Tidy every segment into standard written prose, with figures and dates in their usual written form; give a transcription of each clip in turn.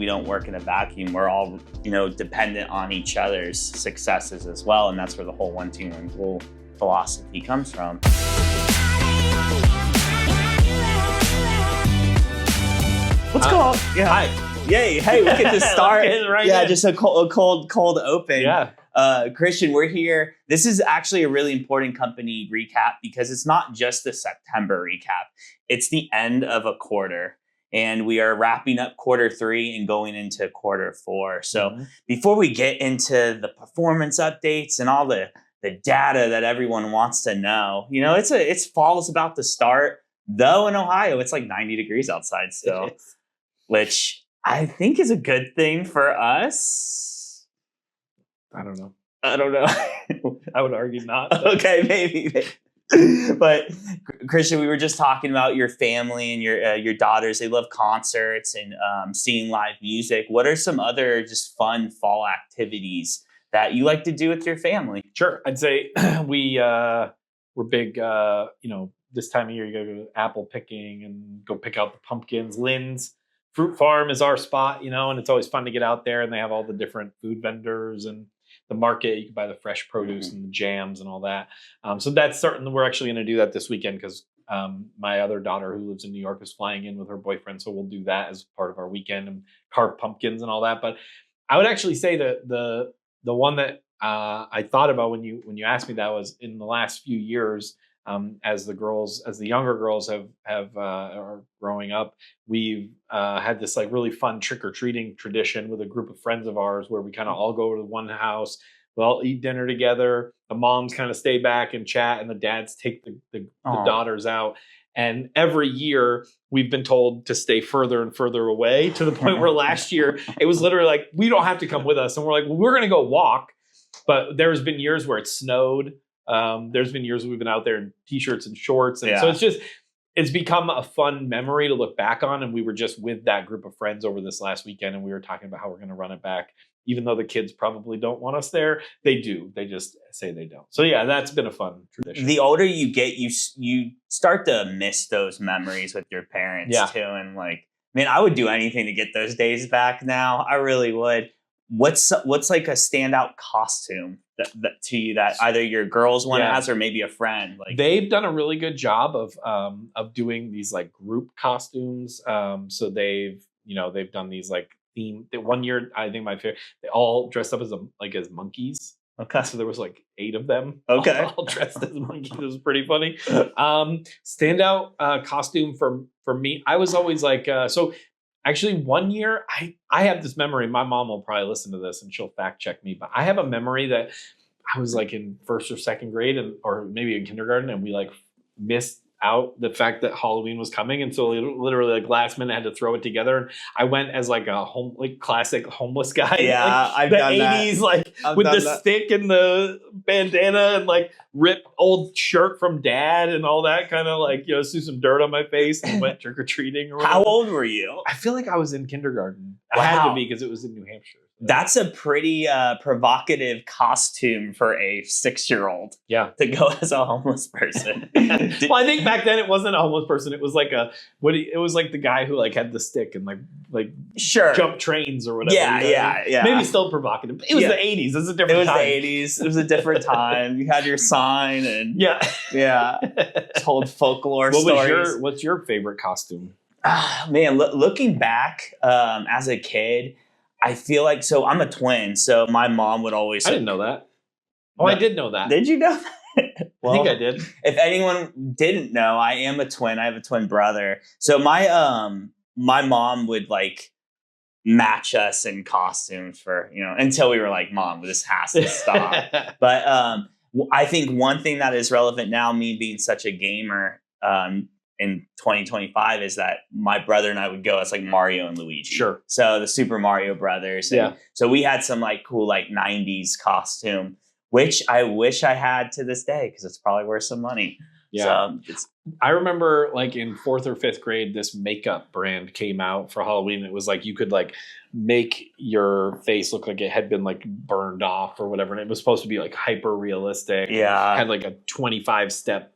we don't work in a vacuum. We're all, dependent on each other's successes as well. And that's where the whole 1 team 1 goal philosophy comes from. What's going on? Yeah. Hi. Yay. Hey, we get to start. In. Just a cold open. Yeah. Christian, we're here. This is actually a really important company recap because it's not just the September recap. It's the end of a quarter. And we are wrapping up Q3 and going into Q4. So before we get into the performance updates and all the data that everyone wants to know, it's fall's about to start. Though in Ohio, it's like 90 degrees outside still, which I think is a good thing for us. I don't know. I would argue not. Okay, maybe. But Christian, we were just talking about your family and your daughters. They love concerts and seeing live music. What are some other just fun fall activities that you like to do with your family? Sure. I'd say we're big, this time of year, you go apple picking and go pick out the pumpkins. Lynn's Fruit Farm is our spot, and it's always fun to get out there, and they have all the different food vendors and the market. You can buy the fresh produce and the jams and all that. So that's certain. We're actually going to do that this weekend because my other daughter who lives in New York is flying in with her boyfriend. So we'll do that as part of our weekend and carve pumpkins and all that. But I would actually say that the one that I thought about when you asked me that was in the last few years, as the younger girls are growing up, we've had this like really fun trick-or-treating tradition with a group of friends of ours where we kind of all go to one house, we all eat dinner together, the moms kind of stay back and chat, and the dads take the daughters out. And every year we've been told to stay further and further away, to the point where last year it was literally like, we don't have to come with us. And we're like, well, we're going to go walk. But there's been years where it snowed. There's been years we've been out there in t-shirts and shorts. And so it's become a fun memory to look back on. And we were just with that group of friends over this last weekend, and we were talking about how we're going to run it back. Even though the kids probably don't want us there, they do. They just say they don't. So yeah, that's been a fun tradition. The older you get, you start to miss those memories with your parents too. And like, man, I would do anything to get those days back now. I really would. What's like a standout costume that to you that either your girls one has or maybe a friend? Like, they've done a really good job of doing these like group costumes. So they've done these like theme. One year, I think my favorite, they all dressed up as monkeys. Okay. So there was like 8 of them. Okay. All dressed as monkeys. It was pretty funny. Standout costume for me, I was always like, actually, one year, I have this memory. My mom will probably listen to this and she'll fact check me. But I have a memory that I was like in 1st or 2nd grade or maybe in kindergarten, and we like missed out the fact that Halloween was coming. And so literally like last minute I had to throw it together. And I went as like a classic homeless guy. Yeah, like I've the done 80s, that. like I've with the that. stick and the bandana and like ripped old shirt from dad and all that, kind of like, threw some dirt on my face and went trick-or-treating or whatever. How old were you? I feel like I was in kindergarten. Wow. I had to be because it was in New Hampshire. That's a pretty provocative costume for a 6-year-old. Yeah. To go as a homeless person. Well, I think back then it wasn't a homeless person. It was like it was like the guy who like had the stick and like sure jump trains or whatever. Yeah. Maybe still provocative. But it was the 80s. It was a different time. It was the 80s. It was a different time. You had your sign and told folklore stories. What's your favorite costume? Man, looking back as a kid, I feel like, so I'm a twin, so my mom would always... I didn't know that. Oh, I did know that. Did you know that? Well, I think I did. If anyone didn't know, I am a twin. I have a twin brother. So my mom would like match us in costumes for, until we were like, Mom, this has to stop. But I think one thing that is relevant now, me being such a gamer, in 2025 is that my brother and I would go as like Mario and Luigi. Sure. So the Super Mario Brothers. And so we had some like cool like 90s costume, which I wish I had to this day because it's probably worth some money. Yeah. So I remember like in 4th or 5th grade, this makeup brand came out for Halloween. It was like you could like make your face look like it had been like burned off or whatever. And it was supposed to be like hyper realistic. Yeah. Had like a 25-step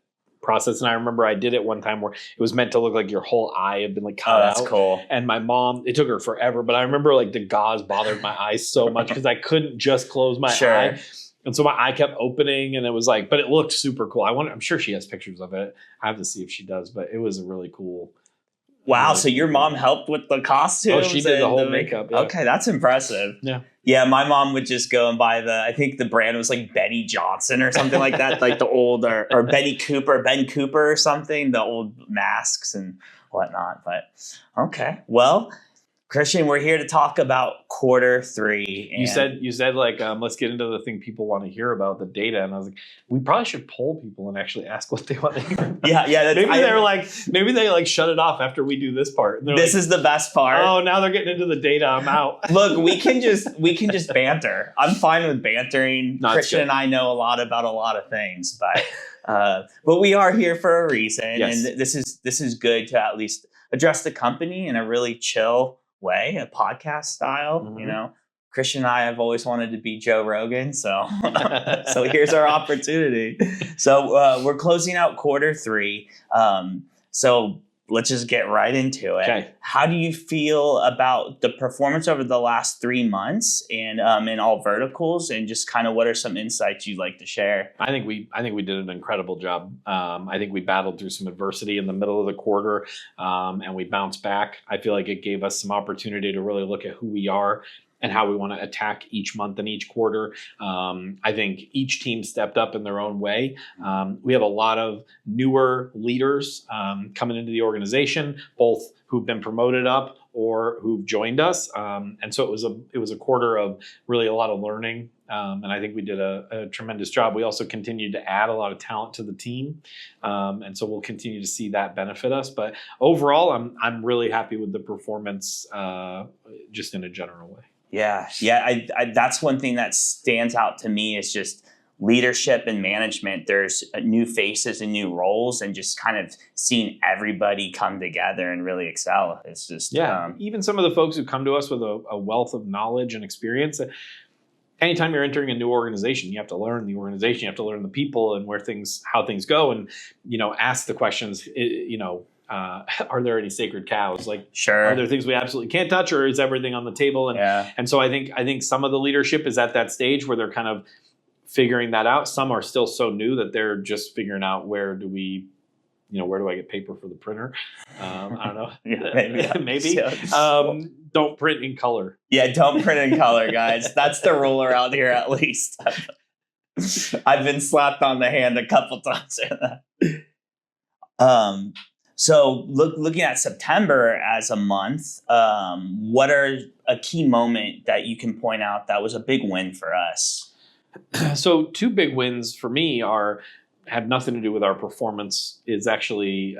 process. And I remember I did it one time where it was meant to look like your whole eye had been like Oh, cut that's out. cool. And my mom, it took her forever, but I remember like the gauze bothered my eyes so much because I couldn't just close my Sure. eye. And so my eye kept opening, and it was like, but it looked super cool. I'm sure she has pictures of it. I have to see if she does, but it was a really cool. Wow, really so your cool mom thing. helped with the costumes? Oh, she did the and whole makeup. Yeah. Okay, that's impressive. Yeah. Yeah, my mom would just go and buy I think the brand was like Betty Johnson or something like that, like the old, or Ben Cooper or something, the old masks and whatnot. But okay, well, Christian, we're here to talk about quarter three. And You said like, let's get into the thing people want to hear about, the data. And I was like, we probably should poll people and actually ask what they want to hear about. yeah. Maybe they like shut it off after we do this part. This is the best part. Oh, now they're getting into the data. I'm out. Look, we can just banter. I'm fine with bantering. No, Christian and I know a lot about a lot of things, but we are here for a reason, Yes. and this is good to at least address the company in a really chill way, a podcast style. Mhm. You know, Christian and I have always wanted to be Joe Rogan, so so here's our opportunity. So we're closing out quarter three. So let's just get right into it. Okay. How do you feel about the performance over the last 3 months and in all verticals, and just kind of what are some insights you'd like to share? I think we did an incredible job. I think we battled through some adversity in the middle of the quarter, and we bounced back. I feel like it gave us some opportunity to really look at who we are and how we want to attack each month and each quarter. I think each team stepped up in their own way. We have a lot of newer leaders coming into the organization, both who've been promoted up or who've joined us. And so it was a quarter of really a lot of learning. And I think we did a tremendous job. We also continued to add a lot of talent to the team. And so we'll continue to see that benefit us. But overall, I'm really happy with the performance just in a general way. Yeah. I that's one thing that stands out to me is just leadership and management. There's new faces and new roles, and just kind of seeing everybody come together and really excel. It's just even some of the folks who come to us with a wealth of knowledge and experience. Anytime you're entering a new organization, you have to learn the organization, you have to learn the people and how things go, and ask the questions. Are there any sacred cows? Like, sure, are there things we absolutely can't touch, or is everything on the table? And so I think some of the leadership is at that stage where they're kind of figuring that out. Some are still so new that they're just figuring out where do I get paper for the printer? I don't know. Maybe. Don't print in color. Yeah, don't print in color, guys. That's the rule around here, at least. I've been slapped on the hand a couple times. So looking at September as a month, what are a key moment that you can point out that was a big win for us? So 2 big wins for me have nothing to do with our performance. It's actually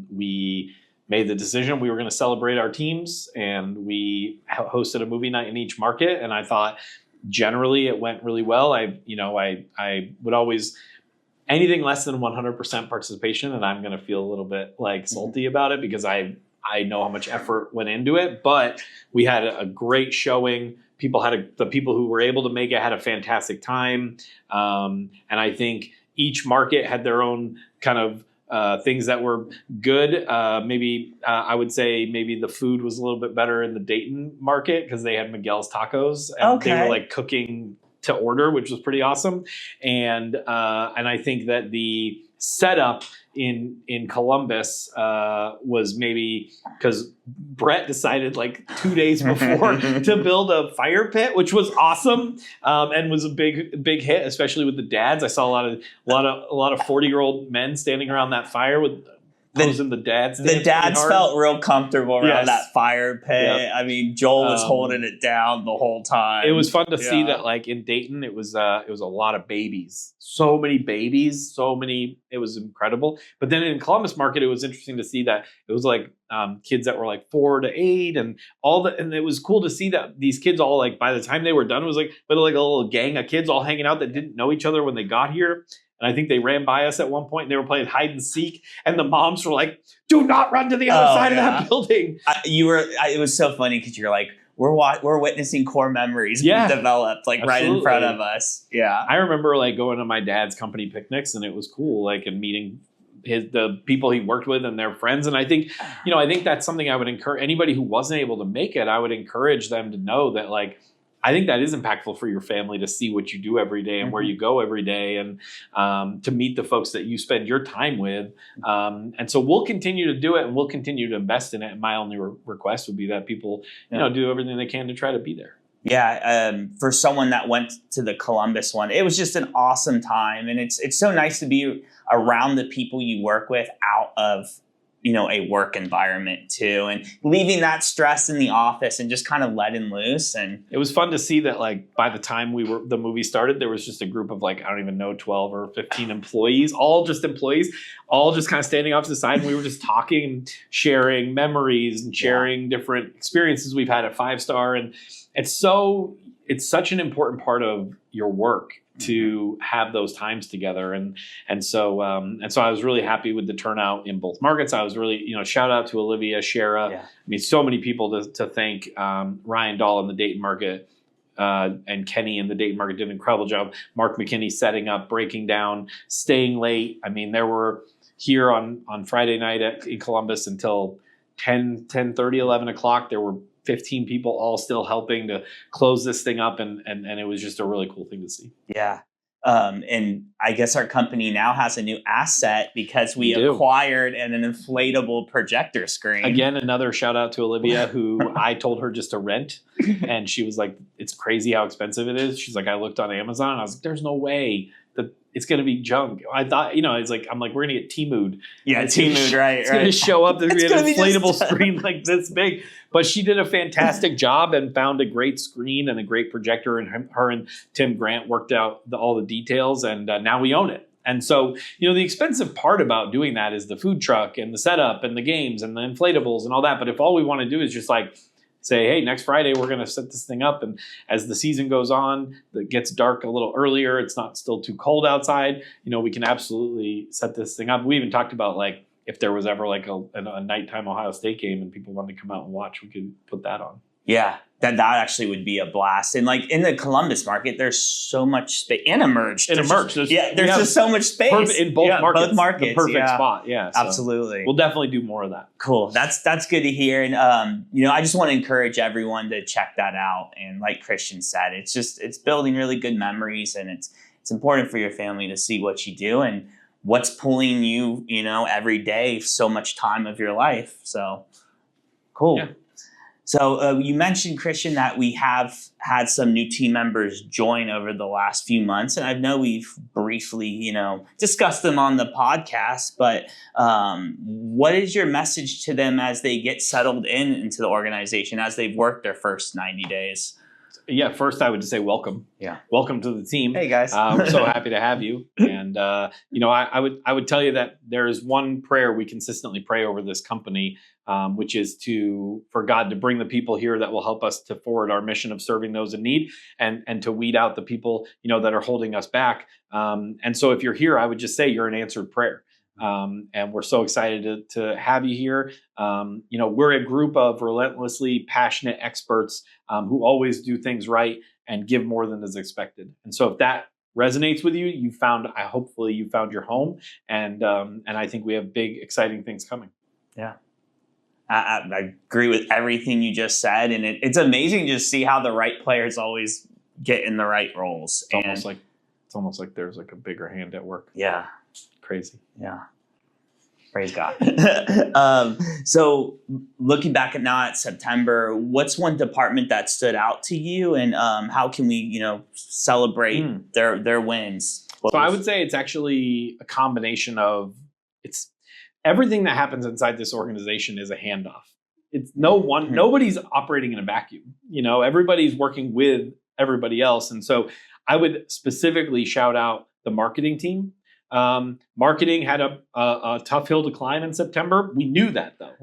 we made the decision we were going to celebrate our teams, and we hosted a movie night in each market. And I thought generally it went really well. I would always, anything less than 100% participation, and I'm going to feel a little bit like salty about it because I know how much effort went into it. But we had a great showing. The people who were able to make it had a fantastic time, and I think each market had their own kind of things that were good. I would say maybe the food was a little bit better in the Dayton market because they had Miguel's Tacos, and they were like cooking to order, which was pretty awesome. And I think that the setup in Columbus was maybe because Brett decided like 2 days before to build a fire pit, which was awesome, and was a big hit, especially with the dads. I saw a lot of 40-year-old men standing around that fire with posing the dads. The dads felt real comfortable around that fire pit. Yep. I mean, Joel was holding it down the whole time. It was fun to see that, like in Dayton, it was a lot of babies. So many babies, it was incredible. But then in Columbus Market, it was interesting to see that it was like kids that were like 4 to 8 and and it was cool to see that these kids all, like, by the time they were done, it was like a little gang of kids all hanging out that didn't know each other when they got here. And I think they ran by us at one point and they were playing hide and seek. And the moms were like, do not run to the other side of that building. It was so funny because you're like, we're witnessing core memories be developed right in front of us. Yeah. I remember like going to my dad's company picnics, and it was cool, like, and meeting the people he worked with and their friends. And I think, I think that's something I would encourage anybody who wasn't able to make it. I would encourage them to know that, like, I think that is impactful for your family to see what you do every day and where you go every day, and to meet the folks that you spend your time with. And so we'll continue to do it, and we'll continue to invest in it. And my only request would be that people, do everything they can to try to be there. Yeah, for someone that went to the Columbus one, it was just an awesome time, and it's so nice to be around the people you work with out of a work environment too, and leaving that stress in the office and just kind of letting loose. And it was fun to see that, like, by the time the movie started, there was just a group of, like, I don't even know, 12 or 15 employees, all just kind of standing off to the side. And we were just talking, sharing memories and sharing different experiences we've had at 5-Star. And it's such an important part of your work to have those times together. And so I was really happy with the turnout in both markets. I was really, shout out to Olivia, Shara. Yeah. I mean, so many people to thank. Ryan Dahl in the Dayton market, and Kenny in the Dayton market did an incredible job. Mark McKinney setting up, breaking down, staying late. I mean, there were here on Friday night in Columbus until 10:30, 11 o'clock. There were 15 people all still helping to close this thing up. And it was just a really cool thing to see. Yeah. And I guess our company now has a new asset because we acquired an inflatable projector screen. Again, another shout out to Olivia, who I told her just to rent. And she was like, it's crazy how expensive it is. She's like, I looked on Amazon and I was like, there's no way that it's going to be junk. I thought, it's like, I'm like, we're going to get T-Mood. Yeah, T-Mood, right. It's going to show up. There's going to be an inflatable screen like this big. But she did a fantastic job and found a great screen and a great projector. And her and Tim Grant worked out all the details. And now we own it. And so, the expensive part about doing that is the food truck and the setup and the games and the inflatables and all that. But if all we want to do is just like say, hey, next Friday, we're going to set this thing up. And as the season goes on, it gets dark a little earlier. It's not still too cold outside. We can absolutely set this thing up. We even talked about, like, if there was ever like a nighttime Ohio State game and people wanted to come out and watch, we could put that on. Yeah, that actually would be a blast. And like in the Columbus market, there's so much space. And Emerge. There's just so much space. In both markets. Both markets. The perfect spot. Yeah. So absolutely. We'll definitely do more of that. Cool. That's good to hear. And, I just want to encourage everyone to check that out. And like Christian said, it's building really good memories, and it's important for your family to see what you do and what's pulling you, every day, so much time of your life. So cool. Yeah. So you mentioned, Christian, that we have had some new team members join over the last few months. And I know we've briefly, discussed them on the podcast. But what is your message to them as they get settled into the organization, as they've worked their first 90 days? Yeah, first I would just say welcome. Yeah, welcome to the team. Hey guys, we're so happy to have you. And I would tell you that there is one prayer we consistently pray over this company, which is for God to bring the people here that will help us to forward our mission of serving those in need, and to weed out the people that are holding us back. And so if you're here, I would just say you're an answered prayer. And we're so excited to have you here. We're a group of relentlessly passionate experts who always do things right and give more than is expected. And so if that resonates with you, hopefully you found your home. And I think we have big, exciting things coming. Yeah. I agree with everything you just said. And it's amazing to see how the right players always get in the right roles. It's almost like there's like a bigger hand at work. Yeah. Crazy. Yeah. Praise God. So looking back at September, what's one department that stood out to you, and how can we, celebrate their wins? So I would say it's actually a combination of everything that happens inside this organization is a handoff. It's nobody's operating in a vacuum. Everybody's working with everybody else. And so I would specifically shout out the marketing team. Marketing had a tough hill to climb in September. We knew that though.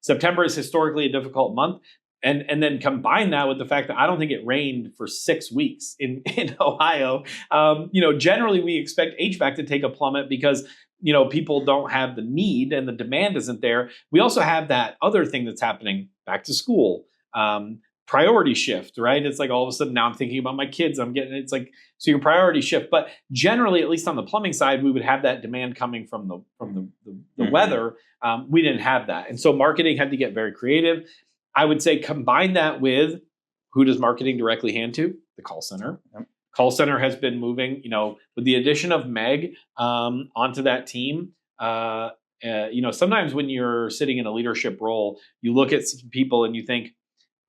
September is historically a difficult month. And then combine that with the fact that I don't think it rained for 6 weeks in Ohio. Generally we expect HVAC to take a plummet because, people don't have the need and the demand isn't there. We also have that other thing that's happening, back to school. priority shift, right? It's like all of a sudden now I'm thinking about my kids. It's like, so your priority shift. But generally, at least on the plumbing side, we would have that demand coming from the weather. We didn't have that. And so marketing had to get very creative. I would say combine that with, who does marketing directly hand to? The call center. Yep. Call center has been moving, with the addition of Meg onto that team. Sometimes when you're sitting in a leadership role, you look at some people and you think,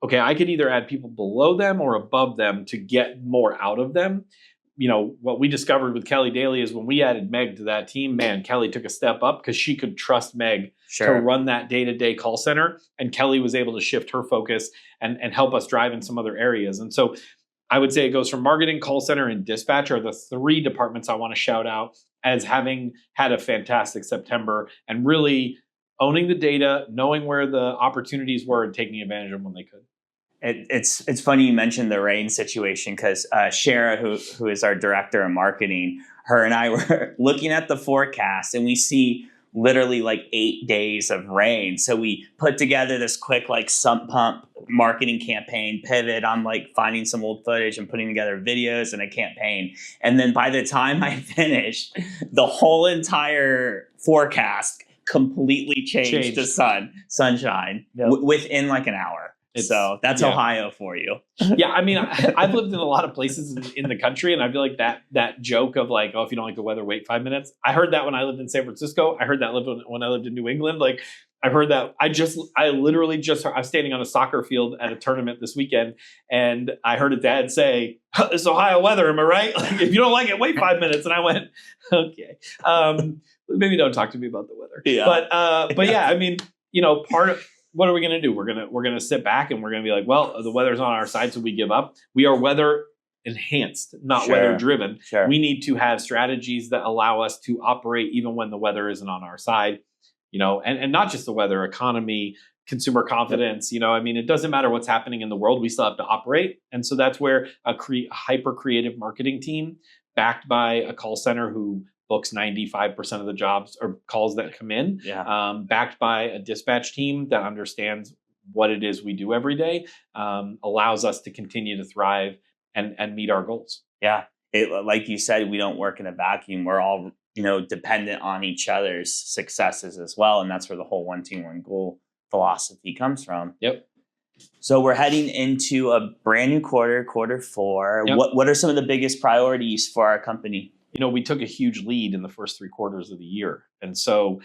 okay, I could either add people below them or above them to get more out of them. What we discovered with Kelly Daly is when we added Meg to that team, man, Kelly took a step up because she could trust Meg to run that day-to-day call center. And Kelly was able to shift her focus and help us drive in some other areas. And so I would say it goes from marketing, call center, and dispatch are the three departments I want to shout out as having had a fantastic September and really owning the data, knowing where the opportunities were and taking advantage of them when they could. It's funny you mentioned the rain situation because Shara, who is our director of marketing, her and I were looking at the forecast and we see literally like 8 days of rain. So we put together this quick like sump pump marketing campaign pivot. I'm like finding some old footage and putting together videos and a campaign. And then by the time I finished, the whole entire forecast completely changed to sunshine within like an hour. So that's Ohio for you. Yeah, I mean, I've lived in a lot of places in the country, and I feel like that joke of like, oh, if you don't like the weather, wait 5 minutes. I heard that when I lived in San Francisco. I heard that when I lived in New England. Like, I heard that. I literally just heard, I was standing on a soccer field at a tournament this weekend, and I heard a dad say, "It's Ohio weather, am I right? Like, if you don't like it, wait 5 minutes." And I went, okay. Maybe don't talk to me about the weather. Yeah. But yeah, I mean, part of what are we going to do? We're going to sit back and we're going to be like, well, the weather's on our side, so we give up. We are weather enhanced, not weather driven. Sure. We need to have strategies that allow us to operate even when the weather isn't on our side, and not just the weather, economy, consumer confidence. I mean, it doesn't matter what's happening in the world. We still have to operate. And so that's where a hyper creative marketing team backed by a call center who books 95% of the jobs or calls that come in, backed by a dispatch team that understands what it is we do every day, allows us to continue to thrive and meet our goals. Yeah. Like you said, we don't work in a vacuum. We're all, dependent on each other's successes as well. And that's where the whole one team, one goal philosophy comes from. Yep. So we're heading into a brand new quarter 4. Yep. What are some of the biggest priorities for our company? We took a huge lead in the first 3 quarters of the year. And so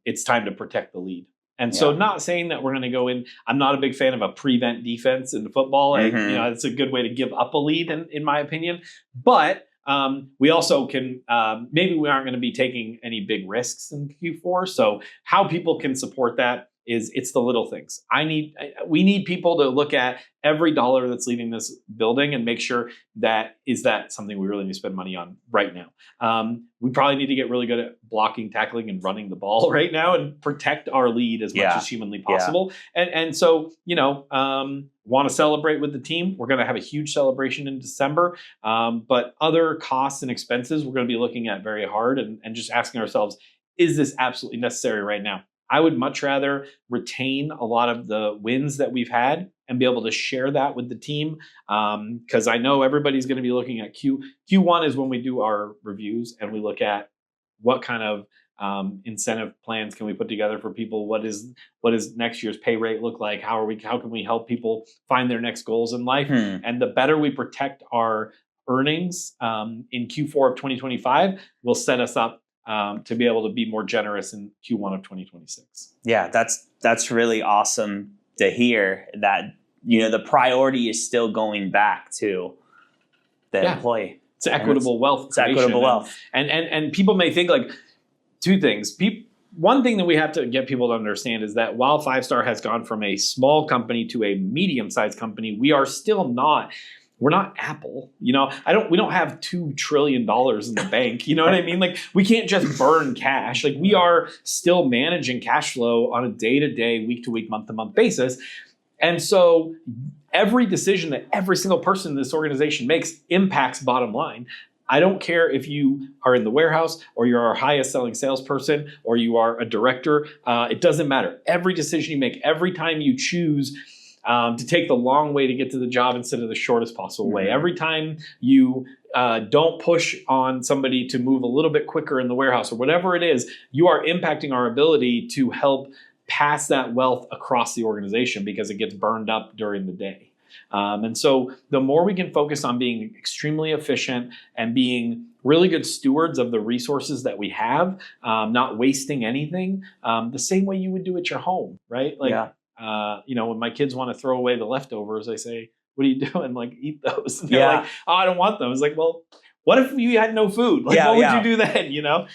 it's time to protect the lead. And so not saying that we're going to go in, I'm not a big fan of a prevent defense in football. It's a good way to give up a lead in my opinion. But we also can, maybe we aren't going to be taking any big risks in Q4. So how people can support that is it's the little things. We need people to look at every dollar that's leaving this building and make sure that something we really need to spend money on right now. We probably need to get really good at blocking, tackling, and running the ball right now and protect our lead as much as humanly possible. And so, want to celebrate with the team. We're going to have a huge celebration in December. But other costs and expenses, we're going to be looking at very hard and just asking ourselves, is this absolutely necessary right now? I would much rather retain a lot of the wins that we've had and be able to share that with the team. Because I know everybody's going to be looking at Q1 is when we do our reviews and we look at what kind of incentive plans can we put together for people? What is next year's pay rate look like? How can we help people find their next goals in life? And the better we protect our earnings in Q4 of 2025 will set us up to be able to be more generous in Q1 of 2026. Yeah, that's really awesome to hear that, the priority is still going back to the employee. It's equitable wealth. It's equitable wealth. And people may think like 2 things. One thing that we have to get people to understand is that while 5-Star has gone from a small company to a medium-sized company, we are still not. We're not Apple, we don't have $2 trillion in the bank. You know what I mean? Like we can't just burn cash. Like we are still managing cash flow on a day-to-day, week-to-week, month-to-month basis. And so every decision that every single person in this organization makes impacts bottom line. I don't care if you are in the warehouse or you're our highest selling salesperson or you are a director. It doesn't matter. Every decision you make, every time you choose to take the long way to get to the job instead of the shortest possible way. Mhm. Every time you don't push on somebody to move a little bit quicker in the warehouse or whatever it is, you are impacting our ability to help pass that wealth across the organization because it gets burned up during the day. And so the more we can focus on being extremely efficient and being really good stewards of the resources that we have, not wasting anything, the same way you would do at your home, right? Like, when my kids want to throw away the leftovers, I say, what are you doing? Like, eat those. And they're like, oh, I don't want them. It's like, well, what if you had no food? Like, what would you do then,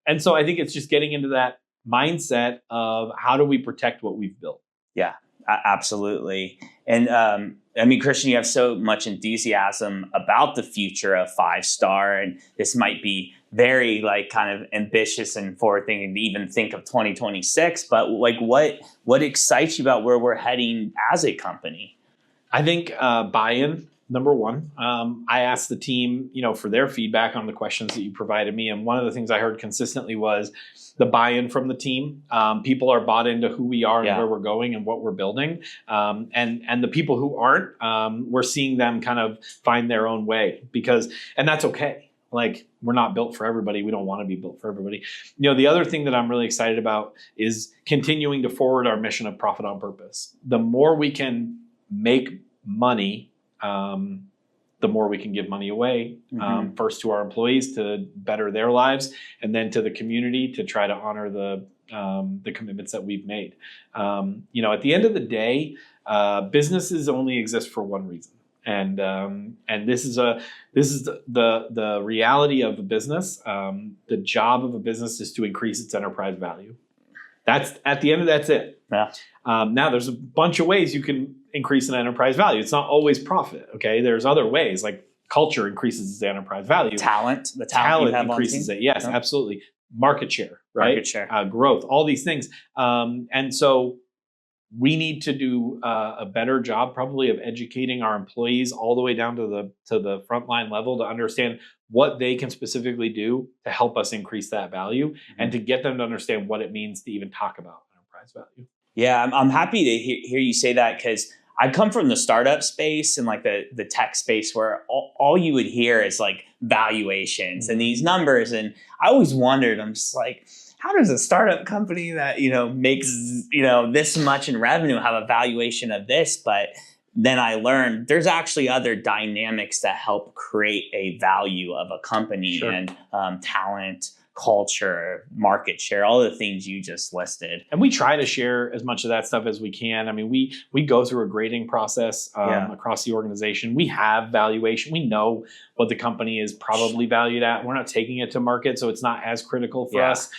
And so I think it's just getting into that mindset of how do we protect what we've built? Yeah, absolutely. And Christian, you have so much enthusiasm about the future of 5-star, and this might be very kind of ambitious and forward thinking to even think of 2026. But what excites you about where we're heading as a company? I think buy-in. Number one, I asked the team, for their feedback on the questions that you provided me. And one of the things I heard consistently was the buy-in from the team. People are bought into who we are and where we're going and what we're building. And the people who aren't, we're seeing them kind of find their own way and that's okay. Like, we're not built for everybody. We don't want to be built for everybody. The other thing that I'm really excited about is continuing to forward our mission of profit on purpose. The more we can make money, the more we can give money away, first to our employees to better their lives, and then to the community to try to honor the commitments that we've made. At the end of the day, businesses only exist for one reason, and this is the reality of a business. The job of a business is to increase its enterprise value. That's at the end of that's it. Yeah. Now there's a bunch of ways you can increase an enterprise value. It's not always profit. Okay. There's other ways, like culture increases the enterprise value. The talent increases it. Yes, absolutely. Market share, right? Market share. Growth, all these things. And so we need to do a better job probably of educating our employees all the way down to the frontline level to understand what they can specifically do to help us increase that value and to get them to understand what it means to even talk about enterprise value. Yeah, I'm happy to hear you say that, because I come from the startup space and the tech space where all you would hear is valuations and these numbers. And I always wondered, I'm just like, how does a startup company that, makes, this much in revenue have a valuation of this? But then I learned there's actually other dynamics that help create a value of a company. Sure. And talent, culture, market share, all the things you just listed. And we try to share as much of that stuff as we can. I mean, we go through a grading process across the organization. We have valuation. We know what the company is probably valued at. We're not taking it to market, so it's not as critical for us.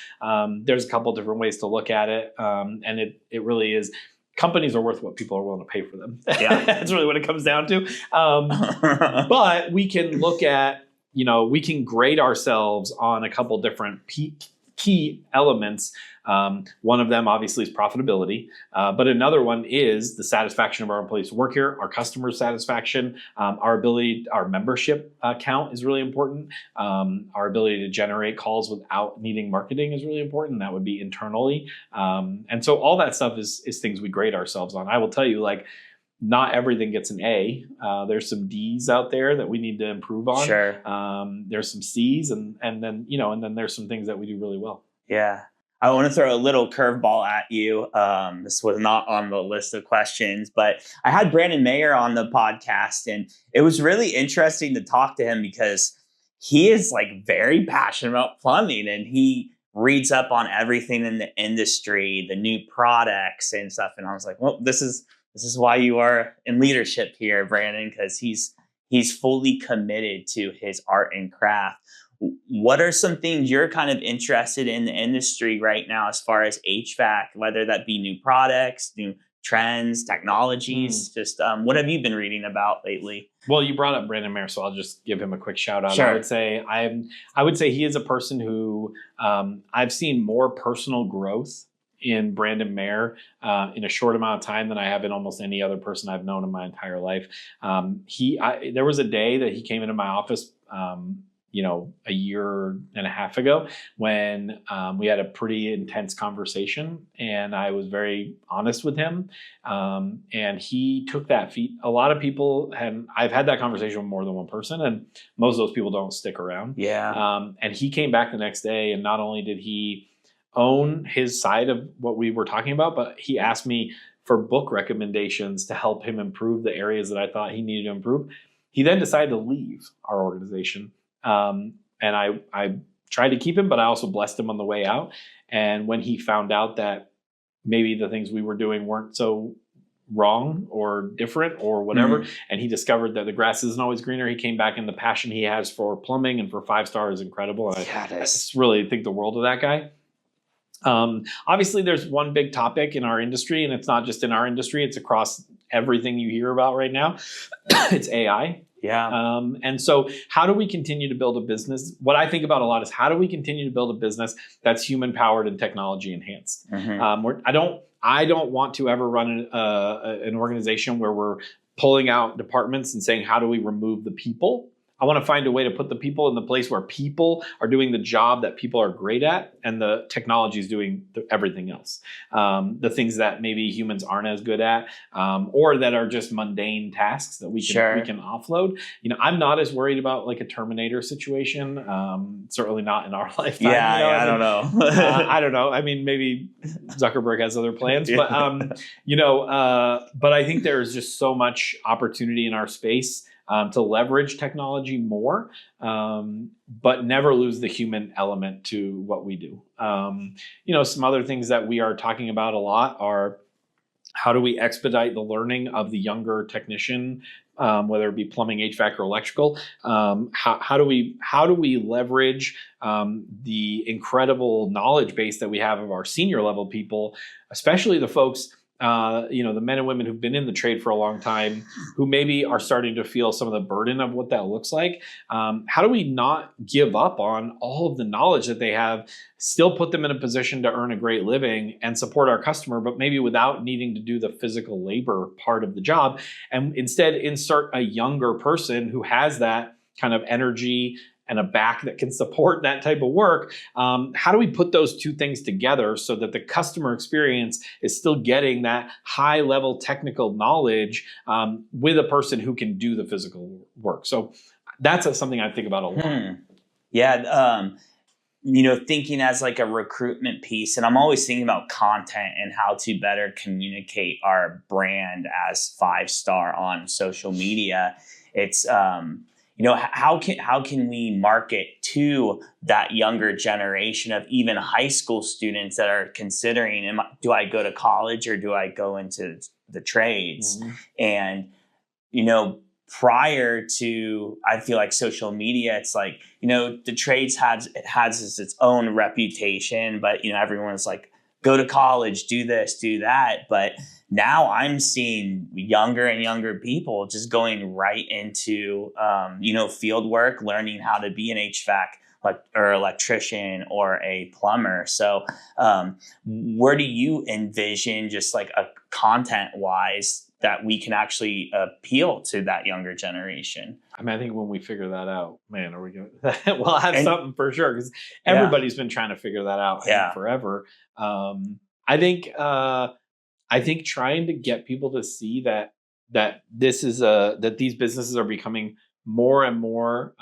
There's a couple different ways to look at it. And it really is. Companies are worth what people are willing to pay for them. Yeah. That's really what it comes down to. But we can look at, we can grade ourselves on a couple different key elements. One of them obviously is profitability, but another one is the satisfaction of our employees to work here, our customer satisfaction, our membership count is really important. Our ability to generate calls without needing marketing is really important. That would be internally. And so all that stuff is things we grade ourselves on. I will tell you, not everything gets an A. There's some D's out there that we need to improve on. Sure. There's some C's and then there's some things that we do really well. Yeah. I want to throw a little curveball at you. This was not on the list of questions, but I had Brandon Mayer on the podcast, and it was really interesting to talk to him because he is very passionate about plumbing, and he reads up on everything in the industry, the new products and stuff. And I was like, well, this is why you are in leadership here, Brandon, because he's fully committed to his art and craft. What are some things you're kind of interested in the industry right now as far as HVAC, whether that be new products, new trends, technologies? Just what have you been reading about lately? Well, you brought up Brandon Mayer, so I'll just give him a quick shout out. Sure. I would say he is a person who I've seen more personal growth in Brandon Mayer in a short amount of time than I have in almost any other person I've known in my entire life. There was a day that he came into my office. a year and a half ago when we had a pretty intense conversation, and I was very honest with him. And he took that feat. A lot of people, and I've had that conversation with more than one person, and most of those people don't stick around. Yeah. And he came back the next day, and not only did he own his side of what we were talking about, but he asked me for book recommendations to help him improve the areas that I thought he needed to improve. He then decided to leave our organization. And I tried to keep him, but I also blessed him on the way out. And when he found out that maybe the things we were doing weren't so wrong or different or whatever, and he discovered that the grass isn't always greener, he came back, and the passion he has for plumbing and for 5-star is incredible. And I just really think the world of that guy. Obviously, there's one big topic in our industry, and it's not just in our industry, it's across everything you hear about right now. It's AI. Yeah. And so how do we continue to build a business? What I think about a lot is, how do we continue to build a business that's human powered and technology enhanced? I don't want to ever run an organization where we're pulling out departments and saying, how do we remove the people? I want to find a way to put the people in the place where people are doing the job that people are great at, and the technology is doing everything else. The things that maybe humans aren't as good at, or that are just mundane tasks that we can offload. I'm not as worried about like a Terminator situation. Certainly not in our lifetime. I don't know. I don't know. I mean, maybe Zuckerberg has other plans, but but I think there is just so much opportunity in our space to leverage technology more, but never lose the human element to what we do. Some other things that we are talking about a lot are, how do we expedite the learning of the younger technician, whether it be plumbing, HVAC, or electrical? How do we leverage the incredible knowledge base that we have of our senior level people, especially the folks, the men and women who've been in the trade for a long time, who maybe are starting to feel some of the burden of what that looks like. How do we not give up on all of the knowledge that they have, still put them in a position to earn a great living and support our customer, but maybe without needing to do the physical labor part of the job, and instead insert a younger person who has that kind of energy and a back that can support that type of work? How do we put those two things together so that the customer experience is still getting that high level technical knowledge with a person who can do the physical work? So that's something I think about a lot. Yeah. Thinking as like a recruitment piece, and I'm always thinking about content and how to better communicate our brand as 5-star on social media. It's, how can we market to that younger generation of even high school students that are considering, do I go to college or do I go into the trades? And, prior to, I feel like social media, it's like, the trades has its own reputation, but, everyone's like, go to college, do this, do that. But now I'm seeing younger and younger people just going right into, field work, learning how to be an HVAC or electrician or a plumber. So where do you envision, just like a content wise, that we can actually appeal to that younger generation? I mean, I think when we figure that out, man, are we going to, we'll have something for sure, because everybody's been trying to figure that out forever. I think trying to get people to see that this is that these businesses are becoming more and more,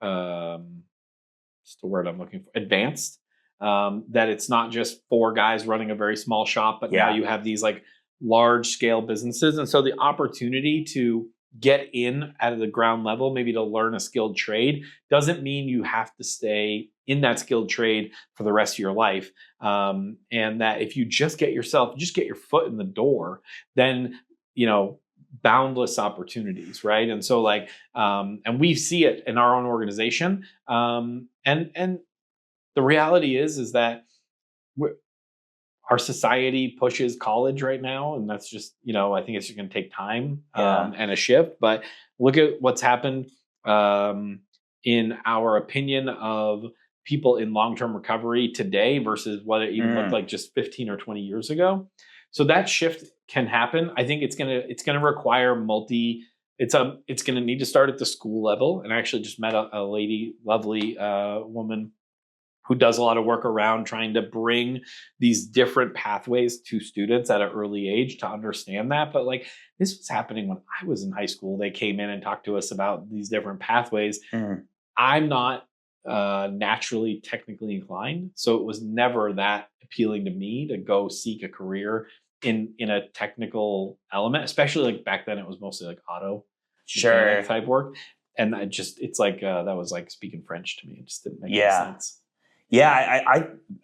what's the word I'm looking for? Advanced. That it's not just 4 guys running a very small shop, but now you have these like large scale businesses. And so the opportunity to get in at the ground level, maybe to learn a skilled trade, doesn't mean you have to stay in that skilled trade for the rest of your life. And that if you just get your foot in the door, then, boundless opportunities, right? And so and we see it in our own organization. And the reality is that our society pushes college right now, and that's just, I think it's going to take time and a shift. But look at what's happened in our opinion of people in long-term recovery today versus what it even looked like just 15 or 20 years ago. So that shift can happen. I think it's gonna require it's going to need to start at the school level. And I actually just met a lady, lovely woman who does a lot of work around trying to bring these different pathways to students at an early age to understand that. But like, this was happening when I was in high school. They came in and talked to us about these different pathways. I'm not naturally technically inclined, so it was never that appealing to me to go seek a career in a technical element, especially like back then it was mostly like auto mechanic type work. And it's like that was like speaking French to me. It just didn't make any sense. Yeah,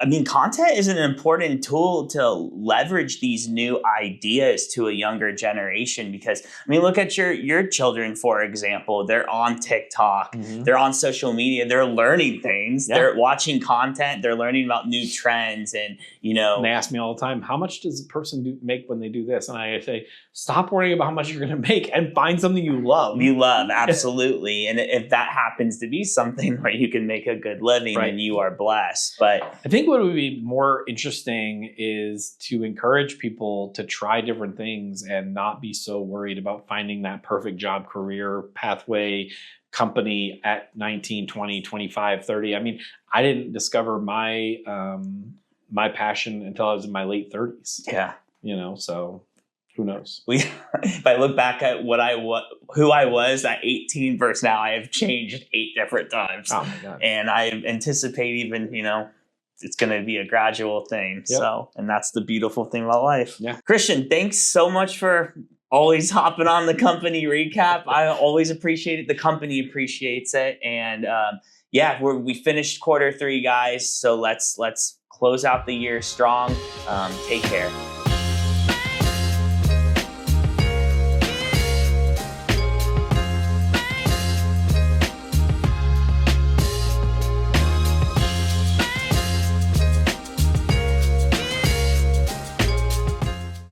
I mean, content is an important tool to leverage these new ideas to a younger generation because, I mean, look at your children, for example. They're on TikTok. They're on social media. They're learning things. They're watching content. They're learning about new trends. And, and they ask me all the time, how much does a person make when they do this? And I say, stop worrying about how much you're going to make and find something you love. You love, absolutely. And if that happens to be something where you can make a good living, then you are blessed. But I think what would be more interesting is to encourage people to try different things and not be so worried about finding that perfect job, career pathway, company at 19, 20, 25, 30. I mean, I didn't discover my my passion until I was in my late 30s. Yeah. So who knows? If I look back at who I was at 18 versus now, I have changed 8 different times. Oh my God. And I anticipate even, it's going to be a gradual thing. Yep. So, and that's the beautiful thing about life. Yeah. Christian, thanks so much for always hopping on the company recap. I always appreciate it. The company appreciates it. And we finished quarter 3, guys. So let's close out the year strong. Take care.